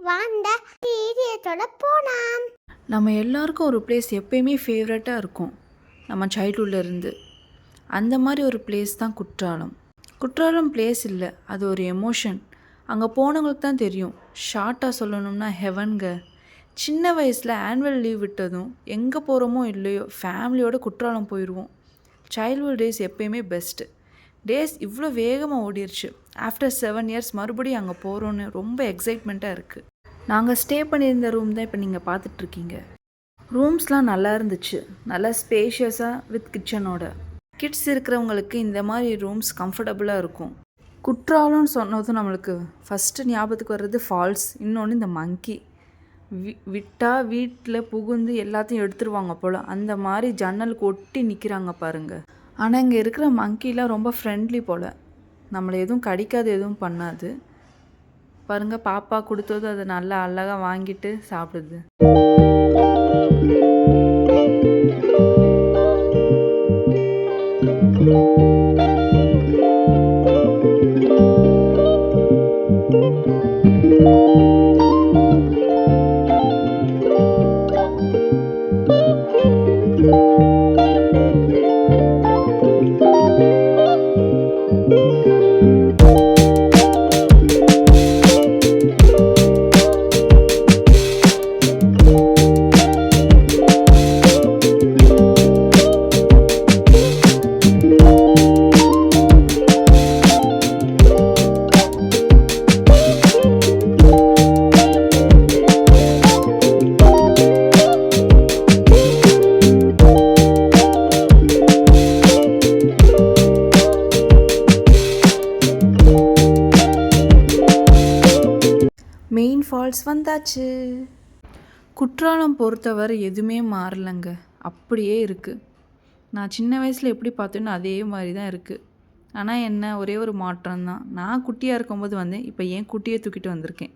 வாண்ட வீடியோத்தோட போலாம். நம்ம எல்லாருக்கும் ஒரு பிளேஸ் எப்பயுமே ஃபேவரட்டாக இருக்கும் நம்ம சைல்ட்ஹுட்டில் இருந்து. அந்த மாதிரி ஒரு பிளேஸ் தான் குற்றாலம். குற்றாலம் பிளேஸ் இல்லை, அது ஒரு எமோஷன். அங்கே போனவங்களுக்கு தான் தெரியும். ஷார்ட்டாக சொல்லணும்னா ஹெவன்க. சின்ன வயசில் ஆனுவல் லீவ் விட்டதும் எங்கே போகிறோமோ இல்லையோ ஃபேமிலியோடு குற்றாலம் போயிடுவோம். சைல்ட்ஹுட் டேஸ் எப்பயுமே பெஸ்ட்டு. டேஸ் இவ்வளோ வேகமாக ஓடிடுச்சு. ஆஃப்டர் 7 இயர்ஸ் மறுபடியும் அங்கே போகிறோன்னு ரொம்ப எக்ஸைட்மெண்ட்டாக இருக்குது. நாங்கள் ஸ்டே பண்ணியிருந்த ரூம் தான் இப்போ நீங்கள் பார்த்துட்ருக்கீங்க. ரூம்ஸ்லாம் நல்லா இருந்துச்சு, நல்லா ஸ்பேஷியஸாக வித் கிச்சனோட. கிட்ஸ் இருக்கிறவங்களுக்கு இந்த மாதிரி ரூம்ஸ் கம்ஃபர்டபுளாக இருக்கும். குற்றாலம்னு சொன்னதும் நம்மளுக்கு ஃபஸ்ட்டு ஞாபகத்துக்கு வர்றது ஃபால்ஸ், இன்னொன்று இந்த மங்கி. விட்டால் வீட்டில் புகுந்து எல்லாத்தையும் எடுத்துருவாங்க போல், அந்த மாதிரி ஜன்னலுக்கு ஒட்டி நிற்கிறாங்க பாருங்கள். ஆனால் இங்கே இருக்கிற மங்கிலாம் ரொம்ப ஃப்ரெண்ட்லி போல், நம்மளை எதுவும் கடிக்காது, எதுவும் பண்ணாது பாருங்கள். பாப்பா கொடுத்தது அதை நல்லா அழகாக வாங்கிட்டு சாப்பிடுது. மெயின் ஃபால்ஸ் வந்தாச்சு. குற்றாலம் பொறுத்தவரை எதுவுமே மாறலைங்க, அப்படியே இருக்குது. நான் சின்ன வயசில் எப்படி பார்த்தேனோ அதே மாதிரி தான் இருக்குது. ஆனால் என்ன, ஒரே ஒரு மாற்றம் தான். நான் குட்டியாக இருக்கும்போது வந்தேன், இப்போ ஏன் குட்டியை தூக்கிட்டு வந்திருக்கேன்.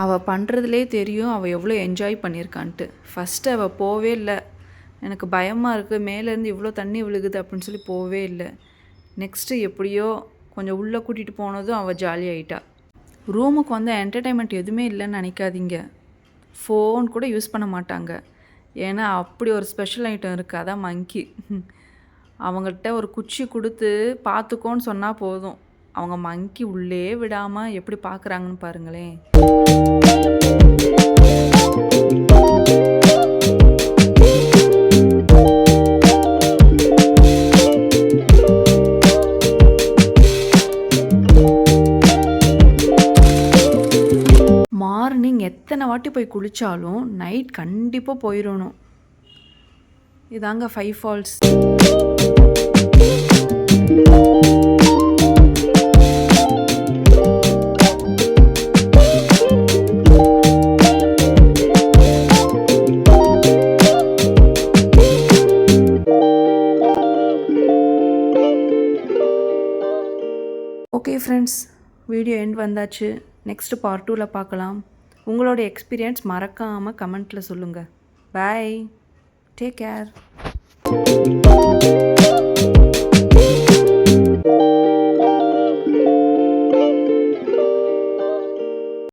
அவள் பண்ணுறதுலே தெரியும் அவள் எவ்வளோ என்ஜாய் பண்ணியிருக்கான்ட்டு. ஃபஸ்ட்டு அவள் போவே இல்லை, எனக்கு பயமாக இருக்குது, மேலேருந்து இவ்வளோ தண்ணி விழுகுது அப்படின்னு சொல்லி போவே இல்லை. நெக்ஸ்ட்டு எப்படியோ கொஞ்சம் உள்ளே கூட்டிகிட்டு போனதும் அவள் ஜாலியாகிட்டா. ரூமுக்கு வந்து என்டர்டைன்மெண்ட் எதுவுமே இல்லைன்னு நினைக்காதீங்க. ஃபோன் கூட யூஸ் பண்ண மாட்டாங்க, ஏன்னா அப்படி ஒரு ஸ்பெஷல் ஐட்டம் இருக்குது, அதான் மங்கி. அவங்கள்ட்ட ஒரு குச்சி கொடுத்து பார்த்துக்கோன்னு சொன்னால் போதும், அவங்க மங்கி உள்ளே விடாமல் எப்படி பார்க்குறாங்கன்னு பாருங்களேன். மார்னிங் எத்தனை வாட்டி போய் குளித்தாலும் நைட் கண்டிப்பாக போயிடணும். இதாங்க 5 falls. Okay friends, video end வந்தாச்சு. நெக்ஸ்ட்டு பார்ட் 2ல் பார்க்கலாம். உங்களோட எக்ஸ்பீரியன்ஸ் மறக்காமல் கமெண்ட்டில் சொல்லுங்கள். Bye, take care.